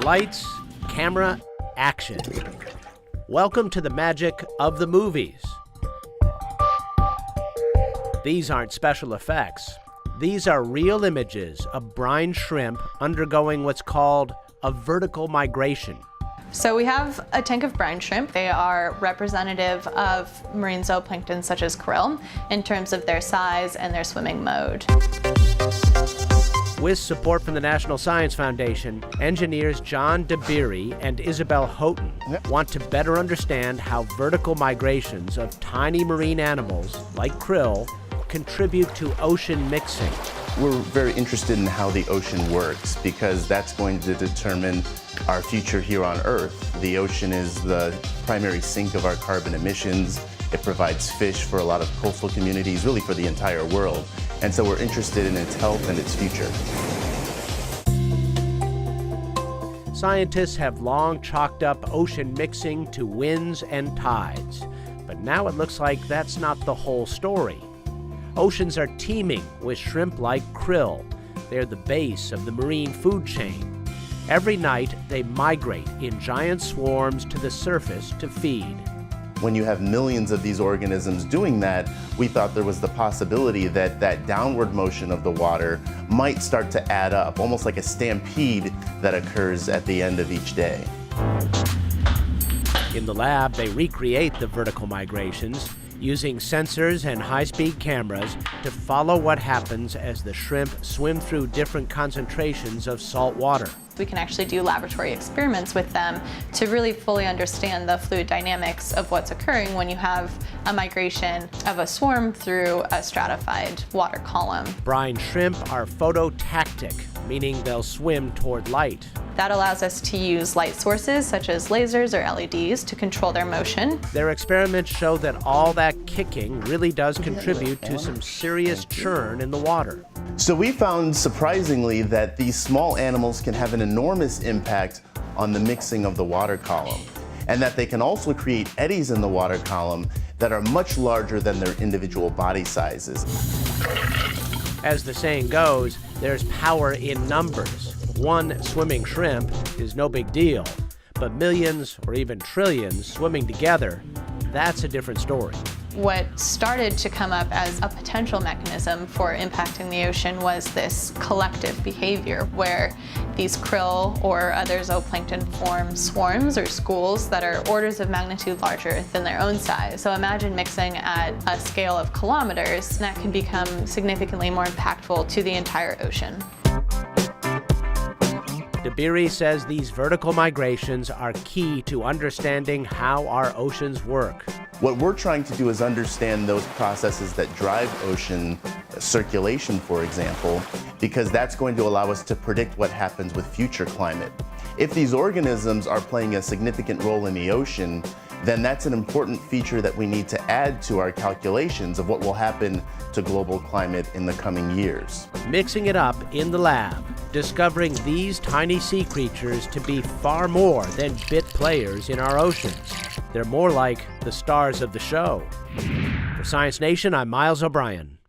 Lights, camera, action. Welcome to the magic of the movies. These aren't special effects. These are real images of brine shrimp undergoing what's called a vertical migration. So we have a tank of brine shrimp. They are representative of marine zooplankton such as krill in terms of their size and their swimming mode. With support from the National Science Foundation, engineers John DeBeery and Isabel Houghton want to better understand how vertical migrations of tiny marine animals like krill contribute to ocean mixing. We're very interested in how the ocean works because that's going to determine our future here on Earth. The ocean is the primary sink of our carbon emissions. It provides fish for a lot of coastal communities, really for the entire world. And so we're interested in its health and its future. Scientists have long chalked up ocean mixing to winds and tides, but now it looks like that's not the whole story. Oceans are teeming with shrimp like krill. They're the base of the marine food chain. Every night, they migrate in giant swarms to the surface to feed. When you have millions of these organisms doing that, we thought there was the possibility that that downward motion of the water might start to add up, almost like a stampede that occurs at the end of each day. In the lab, they recreate the vertical migrations using sensors and high-speed cameras to follow what happens as the shrimp swim through different concentrations of salt water. We can actually do laboratory experiments with them to really fully understand the fluid dynamics of what's occurring when you have a migration of a swarm through a stratified water column. Brine shrimp are phototactic, meaning they'll swim toward light. That allows us to use light sources such as lasers or LEDs to control their motion. Their experiments show that all that kicking really does contribute to some serious churn in the water. So we found, surprisingly, that these small animals can have an enormous impact on the mixing of the water column, and that they can also create eddies in the water column that are much larger than their individual body sizes. As the saying goes, there's power in numbers. One swimming shrimp is no big deal, but millions or even trillions swimming together, that's a different story. What started to come up as a potential mechanism for impacting the ocean was this collective behavior where these krill or other zooplankton form swarms or schools that are orders of magnitude larger than their own size. So imagine mixing at a scale of kilometers, and that can become significantly more impactful to the entire ocean. DeBeery says these vertical migrations are key to understanding how our oceans work. What we're trying to do is understand those processes that drive ocean circulation, for example, because that's going to allow us to predict what happens with future climate. If these organisms are playing a significant role in the ocean, then that's an important feature that we need to add to our calculations of what will happen to global climate in the coming years. Mixing it up in the lab, discovering these tiny sea creatures to be far more than bit players in our oceans. They're more like the stars of the show. For Science Nation, I'm Miles O'Brien.